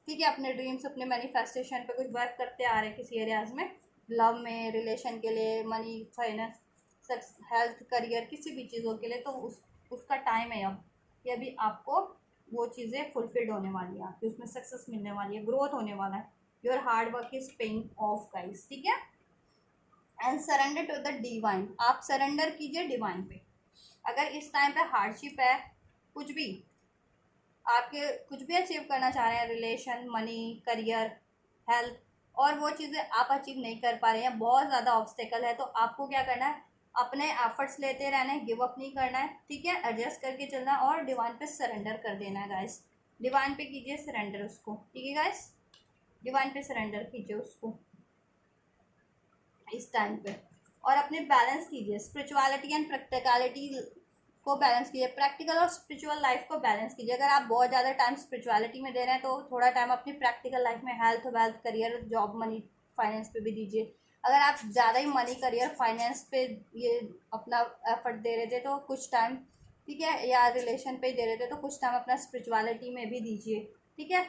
ठीक है, अपने ड्रीम्स, अपने मैनिफेस्टेशन पे कुछ वर्क करते आ रहे हैं किसी एरियाज में, लव में, रिलेशन के लिए, मनी, फाइनेंस, हेल्थ, करियर, किसी भी चीज़ों के लिए, तो उसका टाइम है अब कि अभी आपको वो चीज़ें फुलफिल्ड होने वाली है, आपकी उसमें सक्सेस मिलने वाली है, ग्रोथ होने वाला है। Your hard work is paying off guys. ठीक है, and surrender to the divine, आप सरेंडर कीजिए डिवाइन पे। अगर इस टाइम पे हार्डशिप है, कुछ भी आपके कुछ भी अचीव करना चाह रहे हैं, रिलेशन, मनी, करियर, हेल्थ, और वो चीज़ें आप अचीव नहीं कर पा रहे हैं, बहुत ज़्यादा ऑब्स्टेकल है, तो आपको क्या करना है, अपने एफर्ट्स लेते रहना है, गिव अप नहीं करना है। ठीक है, एडजस्ट करके चलना है और डिवाइन पे सरेंडर कर देना है गाइस। डिवाइन पे कीजिए सरेंडर उसको। ठीक है गाइस, डिवाइन पे सरेंडर कीजिए उसको इस टाइम पे, और अपने बैलेंस कीजिए स्पिरिचुअलिटी एंड प्रैक्टिकलिटी को बैलेंस कीजिए, प्रैक्टिकल और स्पिरिचुअल लाइफ को बैलेंस कीजिए। अगर आप बहुत ज़्यादा टाइम स्पिरिचुअलिटी में दे रहे हैं, तो थोड़ा टाइम अपनी प्रैक्टिकल लाइफ में, health, wealth, career, job, money, finance पे भी दीजिए। अगर आप ज़्यादा ही मनी, करियर, फाइनेंस पे ये अपना एफर्ट दे रहे थे, तो कुछ टाइम, ठीक है, या रिलेशन पे ही दे रहे थे, तो कुछ टाइम अपना स्पिरिचुअलिटी में भी दीजिए। ठीक है,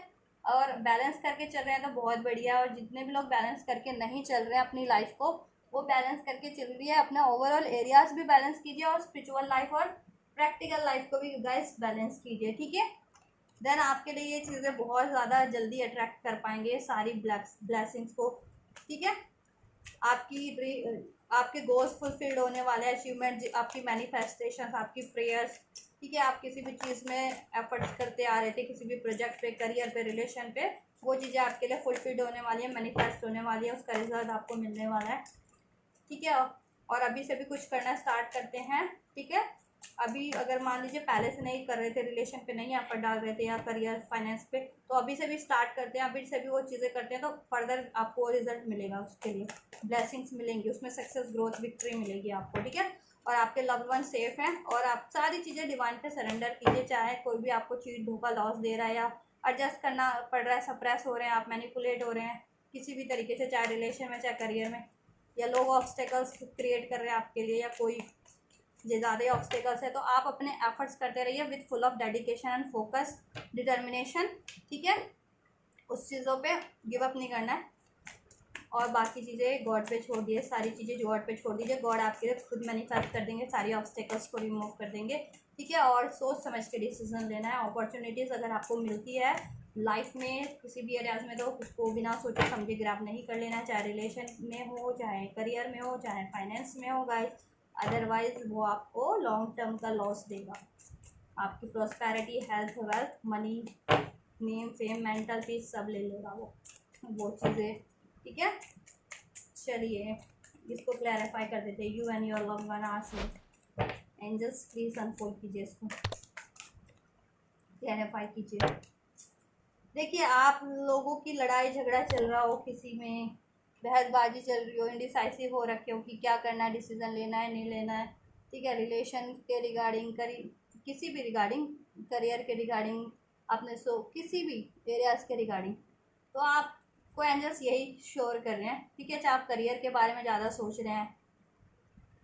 और बैलेंस करके चल रहे हैं तो बहुत बढ़िया। और जितने भी लोग बैलेंस करके नहीं चल रहे हैं अपनी लाइफ को, वो बैलेंस करके चल रही है, अपना ओवरऑल एरियाज भी बैलेंस कीजिए और स्पिरिचुअल लाइफ और प्रैक्टिकल लाइफ को भी गाइस बैलेंस कीजिए। ठीक है, देन आपके लिए ये चीज़ें बहुत ज़्यादा जल्दी अट्रैक्ट कर पाएंगे सारी ब्लेसिंग्स को। ठीक है, आपके गोल्स फुलफिल्ड होने वाले हैं, अचीवमेंट, आपकी मैनिफेस्टेशन, आपकी प्रेयर्स। ठीक है, आप किसी भी चीज़ में एफर्ट्स करते आ रहे थे, किसी भी प्रोजेक्ट पे, करियर पे, रिलेशन पे, वो चीज़ें आपके लिए फुलफिल्ड होने वाली है, मैनिफेस्ट होने वाली है, उसका रिजल्ट आपको मिलने वाला है। ठीक है, और अभी से भी कुछ करना स्टार्ट करते हैं। ठीक है, अभी अगर मान लीजिए पहले से नहीं कर रहे थे, रिलेशन पे नहीं एफर्ट डाल रहे थे या करियर फाइनेंस पे, तो अभी से भी स्टार्ट करते हैं, अभी से भी वो चीज़ें करते हैं तो फर्दर आपको रिजल्ट मिलेगा, उसके लिए ब्लेसिंग्स मिलेंगी, उसमें सक्सेस, ग्रोथ, विक्ट्री मिलेगी आपको। ठीक है, और आपके लव्ड वन सेफ हैं, और आप सारी चीज़ें डिवाइन पे सरेंडर कीजिए। चाहे कोई भी आपको चीट, धोखा, लॉस दे रहा है या एडजस्ट करना पड़ रहा है, सप्रेस हो रहे हैं, आप मैनिपुलेट हो रहे हैं किसी भी तरीके से, चाहे रिलेशन में चाहे करियर में, या लोग ऑब्स्टेकल्स क्रिएट कर रहे हैं आपके लिए, या कोई ये ज़्यादा ही ऑब्स्टेकल्स है, तो आप अपने एफर्ट्स करते रहिए with full of dedication and focus, determination. ठीक है, उस चीज़ों पे गिव अप नहीं करना है, और बाकी चीज़ें गॉड पे छोड़ दिए, सारी चीज़ें गॉड पे छोड़ दीजिए, गॉड आपके लिए खुद मैनिफेस्ट कर देंगे, सारी ऑब्स्टेकल्स को रिमूव कर देंगे। ठीक है, और सोच समझ के डिसीजन लेना है। अपॉर्चुनिटीज़ अगर आपको मिलती है लाइफ में किसी भी एरियाज में, तो उसको बिना सोचे समझे ग्रैब नहीं कर लेना है, चाहे रिलेशन में हो, चाहे करियर में हो, चाहे फाइनेंस में हो गाइस, अदरवाइज वो आपको लॉन्ग टर्म का लॉस देगा। आपकी prosperity, health, wealth, money, name, fame, mental peace सब ले लेगा वो चीज़ें। ठीक है, चलिए इसको क्लैरिफाई कर देते हैं। You and your love one are safe. Angels please unfold कीजिए, इसको क्लैरिफाई कीजिए। देखिए, आप लोगों की लड़ाई झगड़ा चल रहा हो, किसी में बहसबाजी चल रही हो, इंडिसाइसिव हो रखे हो कि क्या करना है, डिसीजन लेना है नहीं लेना है। ठीक है, रिलेशन के रिगार्डिंग, किसी भी रिगार्डिंग, करियर के रिगार्डिंग, अपने किसी भी एरियाज के रिगार्डिंग, तो आपको एंजल्स यही श्योर कर रहे हैं। ठीक है, चाहे आप करियर के बारे में ज़्यादा सोच रहे हैं,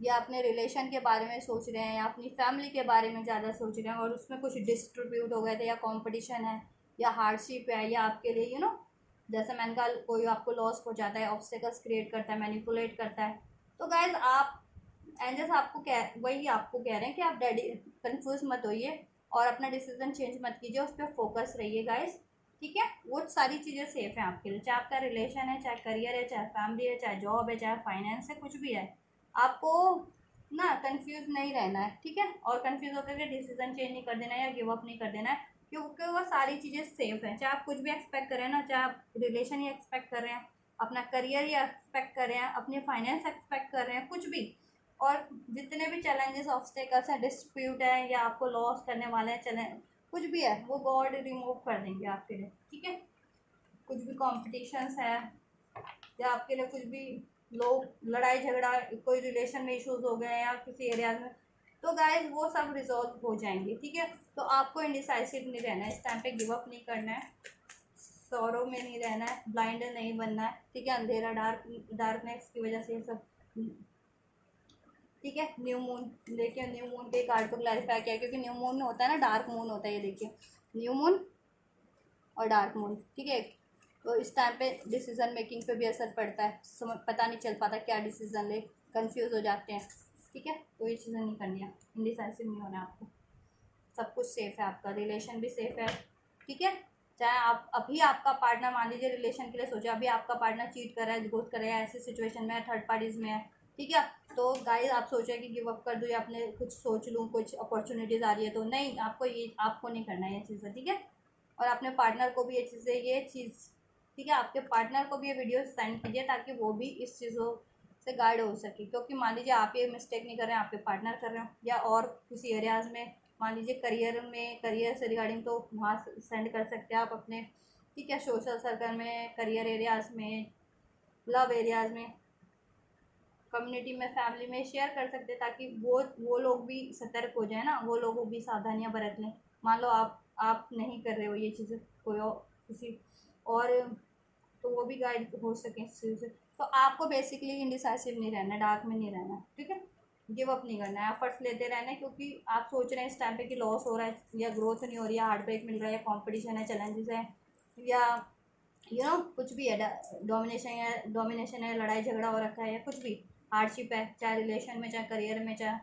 या अपने रिलेशन के बारे में सोच रहे हैं, या अपनी फैमिली के बारे में ज़्यादा सोच रहे हैं, और उसमें कुछ डिस्ट्रीब्यूट हो गए थे, या कंपटीशन है, या हार्डशिप है, या आपके लिए जैसे मैंने कहा, कोई आपको लॉस हो जाता है, ऑब्स्टेकल्स क्रिएट करता है, मैनिपुलेट करता है, तो गाइज आप एंजल्स आपको कह रहे हैं कि आप कंफ्यूज मत होइए, और अपना डिसीजन चेंज मत कीजिए, उस पर फोकस रहिए गाइज। ठीक है, वो सारी चीज़ें सेफ हैं आपके लिए, चाहे आपका रिलेशन है, चाहे करियर है, चाहे फैमिली है, चाहे जॉब है, चाहे फाइनेंस है, कुछ भी है, आपको ना कंफ्यूज नहीं रहना है। ठीक है, और कंफ्यूज होकर के डिसीजन चेंज नहीं कर देना है, या गिव अप नहीं कर देना है, क्योंकि वो सारी चीज़ें सेफ हैं। चाहे आप कुछ भी एक्सपेक्ट करें ना, चाहे आप रिलेशन ही एक्सपेक्ट कर रहे हैं, अपना करियर ही एक्सपेक्ट कर रहे हैं, अपनी फाइनेंस एक्सपेक्ट कर रहे हैं, कुछ भी, और जितने भी चैलेंजेस, ऑब्स्टेकल्स हैं, डिस्प्यूट है, या आपको लॉस करने वाले हैं चैलेंज, कुछ भी है, वो गॉड रिमूव कर देंगे आपके लिए। ठीक है, कुछ भी कॉम्पिटिशन्स है, या आपके लिए कुछ भी लोग लड़ाई झगड़ा, कोई रिलेशन में इश्यूज हो गए हैं, या किसी एरिया में, तो गाइज वो सब रिजॉल्व हो जाएंगे। ठीक है, तो आपको इंडिसाइसिव नहीं रहना है, इस टाइम पे गिव अप नहीं करना है, सौरों में नहीं रहना है, ब्लाइंड नहीं बनना है। ठीक है, अंधेरा, डार्कनेस की वजह से ये सब। ठीक है, न्यू मून, देखिए न्यू मून के कार्ड को क्लैरिफाई किया, क्योंकि न्यू मून होता है ना, डार्क मून होता है, ये देखिए न्यू मून और डार्क मून। ठीक है, तो इस टाइम पे डिसीजन मेकिंग पे भी असर पड़ता है, पता नहीं चल पाता क्या डिसीजन ले, कंफ्यूज हो जाते हैं। ठीक है, तो ये चीज़ें नहीं करनी है, इंडिसाइसिव नहीं होना है आपको, सब कुछ सेफ है, आपका रिलेशन भी सेफ है। ठीक है, चाहे आप अभी आपका पार्टनर, मान लीजिए रिलेशन के लिए सोचा, अभी आपका पार्टनर चीट कर रहा है, ग्रोथ कर रहा है, ऐसी सिचुएशन में है, थर्ड पार्टीज में है। ठीक है, तो गाइस आप सोचे कि गिव अप कर दूँ, या अपने कुछ सोच लूँ, कुछ अपॉर्चुनिटीज़ आ रही है, तो नहीं, आपको नहीं करना है ये चीज़ें। ठीक है, और अपने पार्टनर को भी ये चीज़, ठीक है, आपके पार्टनर को भी ये वीडियो सेंड कीजिए, ताकि वो भी इस चीज़ों से गाइड हो सके। क्योंकि मान लीजिए आप ये मिस्टेक नहीं कर रहे हैं, आपके पार्टनर कर रहे हो, या और किसी एरियाज़ में, मान लीजिए करियर से रिगार्डिंग, तो वहाँ सेंड कर सकते हैं आप अपने। ठीक है, सोशल सर्कल में, करियर एरियाज़ में, लव एरियाज़ में, कम्युनिटी में, फैमिली में शेयर कर सकते हैं, ताकि वो लोग भी सतर्क हो जाए ना, वो लोग भी सावधानियाँ बरत लें। मान लो आप नहीं कर रहे हो ये चीज़ें, कोई और किसी और, तो वो भी गाइड हो सकें इस चीज़ से। तो आपको बेसिकली इंडिसाइसिव नहीं रहना है, डार्क में नहीं रहना है। ठीक है, गिव अप नहीं करना है, एफर्ट्स लेते रहना है, क्योंकि आप सोच रहे हैं इस टाइम पे कि लॉस हो रहा है, या ग्रोथ नहीं हो रही है, हार्ट ब्रेक मिल रहा है, या कॉम्पिटिशन है, चैलेंजेस है, या कुछ भी है, डोमिनेशन है, लड़ाई झगड़ा हो रखा है, या कुछ भी हार्डशिप है, चाहे रिलेशन में, चाहे करियर में, चाहे,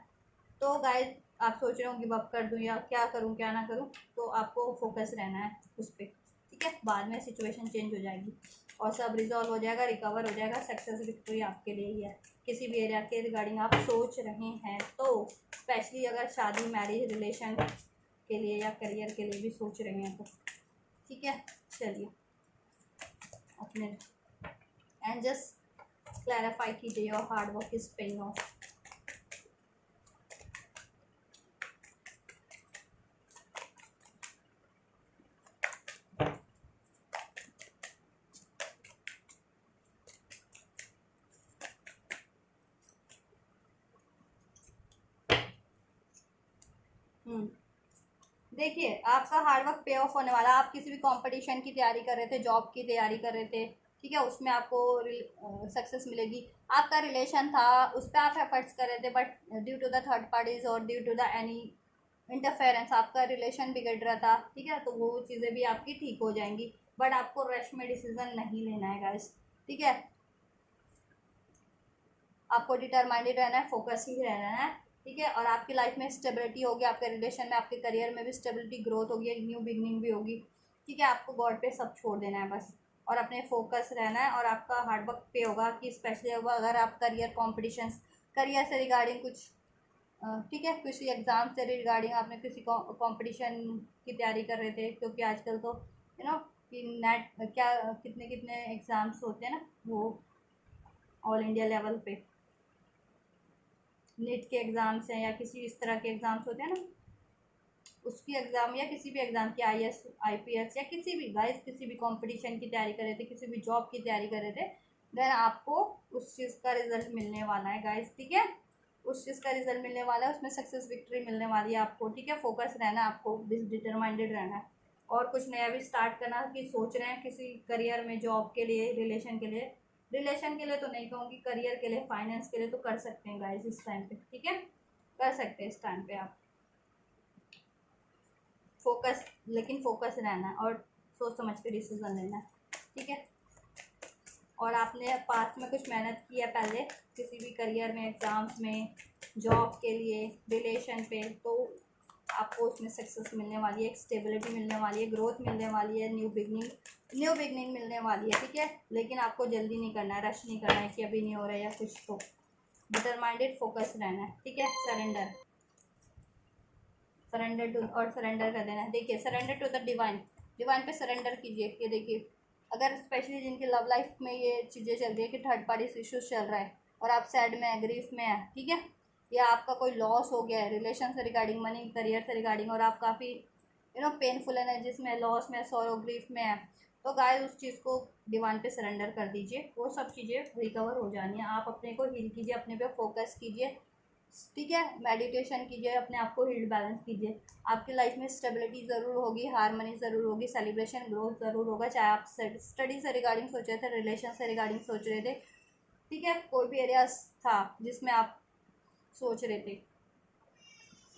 तो गाइस आप सोच रहे हो गिव अप कर दूं, या क्या करूं क्या ना करूं, तो आपको फोकस रहना है उस पर। ठीक है, बाद में सिचुएशन चेंज हो जाएगी, और सब रिजॉल्व हो जाएगा, रिकवर हो जाएगा, सक्सेस विक्ट्री आपके लिए ही है। किसी भी एरिया के रिगार्डिंग आप सोच रहे हैं, तो स्पेशली अगर शादी, मैरिज, रिलेशन के लिए, या करियर के लिए भी सोच रहे हैं, तो ठीक है, चलिए अपने एंड जस्ट क्लैरिफाई कीजिए your hard work is paying of. देखिए आपका हार्ड वर्क पे ऑफ होने वाला। आप किसी भी कंपटीशन की तैयारी कर रहे थे, जॉब की तैयारी कर रहे थे, ठीक है, उसमें आपको सक्सेस मिलेगी। आपका रिलेशन था, उस पर आप एफर्ट्स कर रहे थे, but due to the third parties और due to the any interference आपका रिलेशन बिगड़ रहा था, ठीक है, तो वो चीज़ें भी आपकी ठीक हो जाएंगी। बट आपको रश में डिसीजन नहीं लेना है गाइस, ठीक है। आपको डिटरमाइंडेड रहना है, फोकस ही रहना है, ठीक है। और आपकी लाइफ में स्टेबिलिटी होगी, आपके रिलेशन में, आपके करियर में भी स्टेबिलिटी, ग्रोथ होगी, न्यू बिगनिंग भी होगी, ठीक है। आपको गॉड पे सब छोड़ देना है बस, और अपने फोकस रहना है, और आपका हार्डवर्क पे होगा कि स्पेशली अगर आप करियर कॉम्पिटिशन्स, करियर से रिगार्डिंग कुछ, ठीक है, किसी एग्ज़ाम से रिगार्डिंग आपने किसी कॉम्पिटिशन की तैयारी कर रहे थे, क्योंकि आजकल तो कि नेट क्या कितने कितने एग्ज़ाम्स होते हैं ना, वो ऑल इंडिया लेवल पे नीट के एग्ज़ाम्स हैं या किसी इस तरह के एग्ज़ाम्स होते हैं ना, उसकी एग्ज़ाम या किसी भी एग्ज़ाम की IAS IPS या किसी भी गाइस किसी भी कंपटीशन की तैयारी कर रहे थे, किसी भी जॉब की तैयारी कर रहे थे, देन आपको उस चीज़ का रिजल्ट मिलने वाला है गाइस, ठीक है। उस चीज़ का रिजल्ट मिलने वाला है, उसमें सक्सेस विक्ट्री मिलने वाली है आपको, ठीक है। फोकस रहना है आपको, डिटरमाइंडेड रहना है, और कुछ नया भी स्टार्ट करना कि सोच रहे हैं किसी करियर में, जॉब के लिए, रिलेशन के लिए, रिलेशन के लिए तो नहीं कहूँगी, करियर के लिए, फाइनेंस के लिए तो कर सकते हैं गाइस इस टाइम पे, ठीक है, कर सकते हैं इस टाइम पे आप। फोकस, लेकिन फोकस रहना है और सोच समझ के डिसीजन लेना है, ठीक है। और आपने पास्ट में कुछ मेहनत की है पहले किसी भी करियर में, एग्ज़ाम्स में, जॉब के लिए, रिलेशन पे, तो आपको उसमें सक्सेस मिलने वाली है, एक स्टेबिलिटी मिलने वाली है, ग्रोथ मिलने वाली है, न्यू बिगनिंग मिलने वाली है, ठीक है। लेकिन आपको जल्दी नहीं करना है, रश नहीं करना है कि अभी नहीं हो रहा है या कुछ, तो डिटरमाइंडेड फोकस रहना है, ठीक है। सरेंडर टू, और सरेंडर कर देना है। देखिए surrender to the divine, divine पे सरेंडर कीजिए। ये देखिए, अगर स्पेशली जिनकी लव लाइफ में ये चीज़ें चल रही है कि थर्ड पार्टी इश्यूज चल रहा है और आप सैड में, ग्रीफ में है, ठीक है, या आपका कोई लॉस हो गया है रिलेशन से रिगार्डिंग, मनी, करियर से रिगार्डिंग, और आप काफ़ी पेनफुल एनर्जीज में, लॉस में, सॉरो, ग्रीफ में है, तो गाइस उस चीज़ को डिवाइन पे सरेंडर कर दीजिए, वो सब चीज़ें रिकवर हो जानी है। आप अपने को हील कीजिए, अपने पे फोकस कीजिए, ठीक है, मेडिटेशन कीजिए, अपने आप को हील बैलेंस कीजिए। आपकी लाइफ में स्टेबिलिटी ज़रूर होगी, हारमनी ज़रूर होगी, सेलिब्रेशन, ग्रोथ ज़रूर होगा, चाहे आप स्टडी से रिगार्डिंग सोच रहे थे, रिलेशन से रिगार्डिंग सोच रहे थे, ठीक है, कोई भी एरियाज था जिसमें आप सोच रहे थे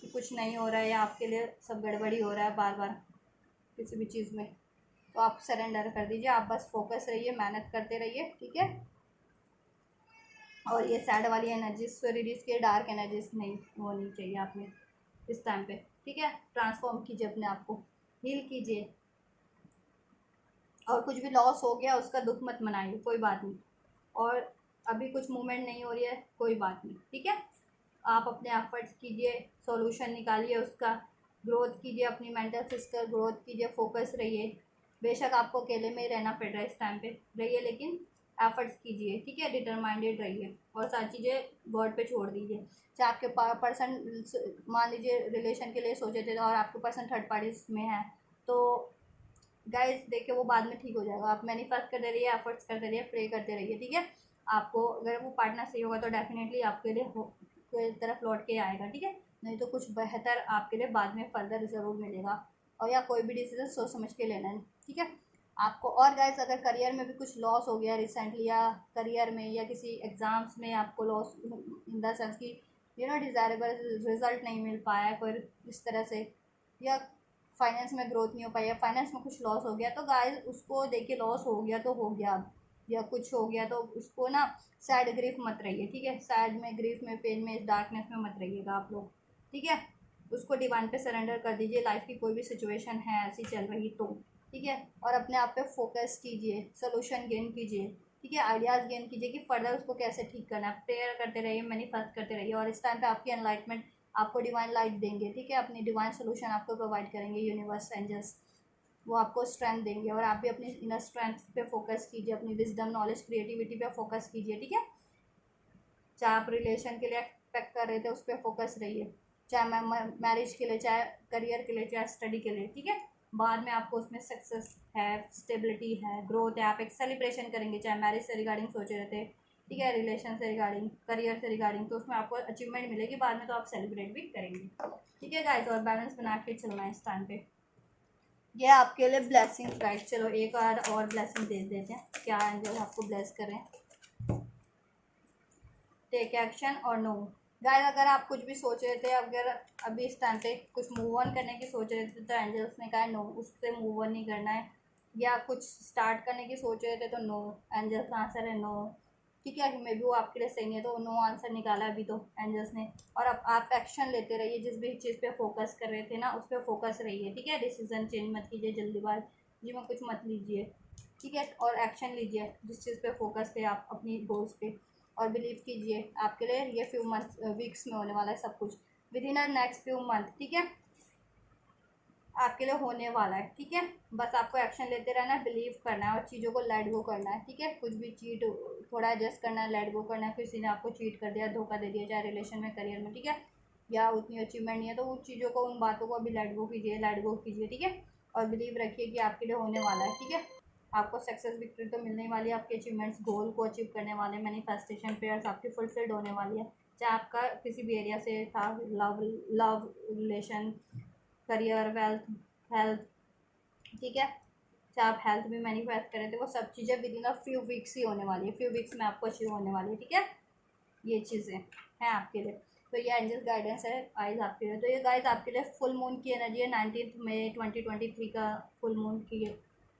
कि कुछ नहीं हो रहा है या आपके लिए सब गड़बड़ी हो रहा है बार बार किसी भी चीज़ में, तो आप सरेंडर कर दीजिए। आप बस फोकस रहिए, मेहनत करते रहिए, ठीक है। और ये सैड वाली एनर्जीज को रिलीज किए, डार्क एनर्जीज नहीं होनी चाहिए आप में इस टाइम पे, ठीक है। ट्रांसफॉर्म कीजिए अपने आप को, हील कीजिए, और कुछ भी लॉस हो गया उसका दुख मत मनाइए, कोई बात नहीं। और अभी कुछ मूवमेंट नहीं हो रही है, कोई बात नहीं, ठीक है। आप अपने एफर्ट्स कीजिए, सॉल्यूशन निकालिए उसका, ग्रोथ कीजिए, अपनी मेंटल फिजिकल ग्रोथ कीजिए, फोकस रहिए। बेशक आपको अकेले में ही रहना पड़ रहा है इस टाइम पे, रहिए, लेकिन एफर्ट्स कीजिए, ठीक है, डिटरमाइंडेड रहिए, और सारी चीज़ें गॉड पे छोड़ दीजिए। चाहे आपके पर्सन, मान लीजिए रिलेशन के लिए सोचे थे और आपके पर्सन थर्ड पार्टीज में है, तो गाइस देखिए वो बाद में ठीक हो जाएगा। आप मैनिफेस्ट करते रहिए, एफर्ट्स करते रहिए, प्रे करते रहिए, ठीक है। आपको अगर वो पार्टनर सही होगा तो डेफिनेटली आपके लिए कोई तरफ लौट के आएगा, ठीक है, नहीं तो कुछ बेहतर आपके लिए बाद में फर्दर ज़रूर मिलेगा। और या कोई भी डिसीजन सोच समझ के लेना है, ठीक है आपको। और गाइस अगर करियर में भी कुछ लॉस हो गया रिसेंटली, या करियर में या किसी एग्ज़ाम्स में आपको लॉस इन द सेंस कि डिज़ायरेबल रिजल्ट नहीं मिल पाया कोई इस तरह से, या फाइनेंस में ग्रोथ नहीं हो पाई, या फाइनेंस में कुछ लॉस हो गया, तो गाइस उसको देखिए, लॉस हो गया तो हो गया अब, या कुछ हो गया तो उसको ना सैड ग्रीफ मत रहिए, ठीक है। सैड में, ग्रीफ में, पेन में, डार्कनेस में मत रहिएगा आप लोग, ठीक है। उसको डिवाइन पे सरेंडर कर दीजिए। लाइफ की कोई भी सिचुएशन है ऐसी चल रही तो, ठीक है, और अपने आप पे फोकस कीजिए, सोल्यूशन गेन कीजिए, ठीक है, आइडियाज़ गेन कीजिए कि फर्दर उसको कैसे ठीक करना है। प्रेयर करते रहिए, मैनिफेस्ट करते रहिए, और इस टाइम पे आपकी एनलाइटमेंट आपको डिवाइन लाइट देंगे, ठीक है, अपनी डिवाइन सोल्यूशन आपको प्रोवाइड करेंगे यूनिवर्स, एंजल्स, वो आपको स्ट्रेंथ देंगे। और आप भी अपनी इनर स्ट्रेंथ पे फोकस कीजिए, अपनी विजडम, नॉलेज, क्रिएटिविटी पे फोकस कीजिए, ठीक है। चाहे आप रिलेशन के लिए एक्सपेक्ट कर रहे थे उस पर फोकस रहिए, चाहे मैरिज के लिए, चाहे करियर के लिए, चाहे स्टडी के लिए, ठीक है। बाद में आपको उसमें सक्सेस है, स्टेबिलिटी है, ग्रोथ है, आप एक सेलिब्रेशन करेंगे, चाहे मैरिज से रिगार्डिंग सोच रहे थे, ठीक है, रिलेशन से रिगार्डिंग, करियर से रिगार्डिंग, तो उसमें आपको अचीवमेंट मिलेगी बाद में, तो आप सेलिब्रेट भी करेंगे, ठीक है गाइस। और बैलेंस बना के चलना है इस टाइम पे। ये आपके लिए ब्लेसिंग गाइस। चलो एक बार और ब्लेसिंग दे देते हैं, क्या एंजल आपको ब्लेस करें। टेक एक्शन और नो। गाइस अगर आप कुछ भी सोच रहे थे, अगर अभी इस टाइम पे कुछ मूव ऑन करने की सोच रहे थे, तो एंजल्स ने कहा नो, उससे मूव ऑन नहीं करना है। या कुछ स्टार्ट करने की सोच रहे थे तो नो, एंजल्स का आंसर है नो, ठीक है। मे बी वो आपके लिए सही नहीं है, तो नो आंसर निकाला अभी तो एंजल्स ने। और अब आप एक्शन लेते रहिए, जिस भी चीज़ पे फोकस कर रहे थे ना उस पर फोकस रहिए, ठीक है। डिसीजन चेंज मत कीजिए, जल्दीबाजी में कुछ मत लीजिए, ठीक है। और एक्शन लीजिए जिस चीज़ पे फोकस थे आप अपनी गोल्स पे। और बिलीव कीजिए आपके लिए ये फ्यू मंथ वीक्स में होने वाला है सब कुछ, with in a next few month, ठीक है। आपके लिए होने वाला है, ठीक है। बस आपको एक्शन लेते रहना है, बिलीव करना है और चीज़ों को लेट गो करना है, ठीक है। कुछ भी चीट थोड़ा एडजस्ट करना है, लेट गो करना है। किसी ने आपको चीट कर दिया, धोखा दे दिया, चाहे रिलेशन में, करियर में, ठीक है, या उतनी अचीवमेंट नहीं है, तो उन चीज़ों को, उन बातों को अभी लेट गो कीजिए, लेट गो कीजिए, ठीक है। और बिलीव रखिए कि आपके लिए होने वाला है, ठीक है। आपको सक्सेस विक्ट्री तो मिलने ही वाली है, आपके अचीवमेंट्स, गोल को अचीव करने वाले, मैनिफेस्टेशन प्रेयर्स आपकी फुलफिल्ड होने वाली है। चाहे आपका किसी भी एरिया से था, love love relation, career, wealth, health, ठीक है। चाहे आप हेल्थ में मैनिफेस्ट करें तो वो सब चीज़ें within a few weeks ही होने वाली है, फ्यू वीक्स में आपको अचीव होने वाली है, ठीक है। ये चीज़ें हैं आपके लिए। तो ये एंजल गाइडेंस है गाइस आपके लिए। तो ये गाइस आपके लिए फुल मून की एनर्जी है, 19 मई 2023 का फुल मून की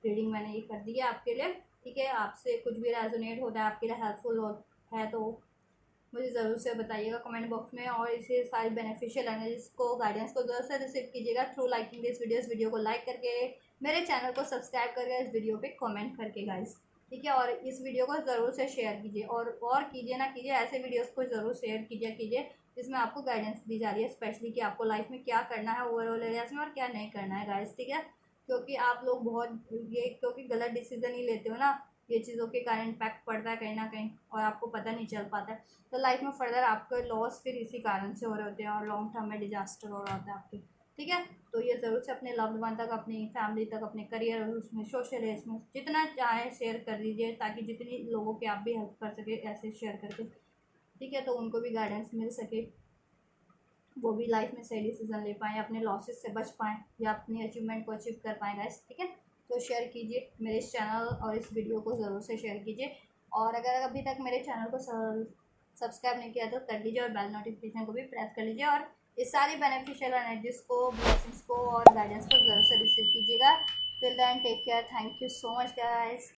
रीडिंग मैंने ये कर दी है आपके लिए, ठीक है। आपसे कुछ भी रेजोनेट होता है, आपके लिए हेल्पफुल है तो मुझे ज़रूर से बताइएगा कमेंट बॉक्स में। और इसे सारी बेनिफिशियल एनर्जीज को, गाइडेंस को ज़रूर से रिसीव कीजिएगा थ्रू लाइकिंग दिस वीडियो को लाइक करके, मेरे चैनल को सब्सक्राइब करके, इस वीडियो पे कमेंट करके गाइस, ठीक है। और इस वीडियो को ज़रूर से शेयर कीजिए, और कीजिए ना कीजिए, ऐसे वीडियोस को ज़रूर शेयर कीजिए जिसमें आपको गाइडेंस दी जा रही है, स्पेशली कि आपको लाइफ में क्या करना है ओवरऑल एरियाज में और क्या नहीं करना है गाइस, ठीक है। क्योंकि आप लोग बहुत ये क्योंकि गलत डिसीजन ही लेते हो ना, ये चीज़ों के कारण इम्पैक्ट पड़ता है कहीं ना कहीं और आपको पता नहीं चल पाता है। तो लाइफ में फर्दर आपके लॉस फिर इसी कारण से हो रहे होते हैं और लॉन्ग टर्म में डिजास्टर हो रहा होता है आपके, ठीक है। तो ये ज़रूर से अपने लव्ड वन तक, अपनी फैमिली तक, अपने करियर उसमें, सोशल इसमें जितना चाहे शेयर कर दीजिए, ताकि जितनी लोगों की आप भी हेल्प कर सके ऐसे शेयर करके, ठीक है। तो उनको भी गाइडेंस मिल सके, वो भी लाइफ में सही डिसीजन ले पाएँ, अपने लॉसेस से बच पाएँ या अपनी अचीवमेंट को अचीव कर पाएँ गाइस, ठीक है। तो शेयर कीजिए मेरे इस चैनल और इस वीडियो को ज़रूर से शेयर कीजिए। और अगर अभी तक मेरे चैनल को सब्सक्राइब नहीं किया तो कर लीजिए और बेल नोटिफिकेशन को भी प्रेस कर लीजिए। और इस सारी बेनिफिशियल एनर्जीज को, ब्लेसिंग्स को और गाइडेंस को ज़रूर से रिसीव कीजिएगा। Till then take care, thank you so much guys.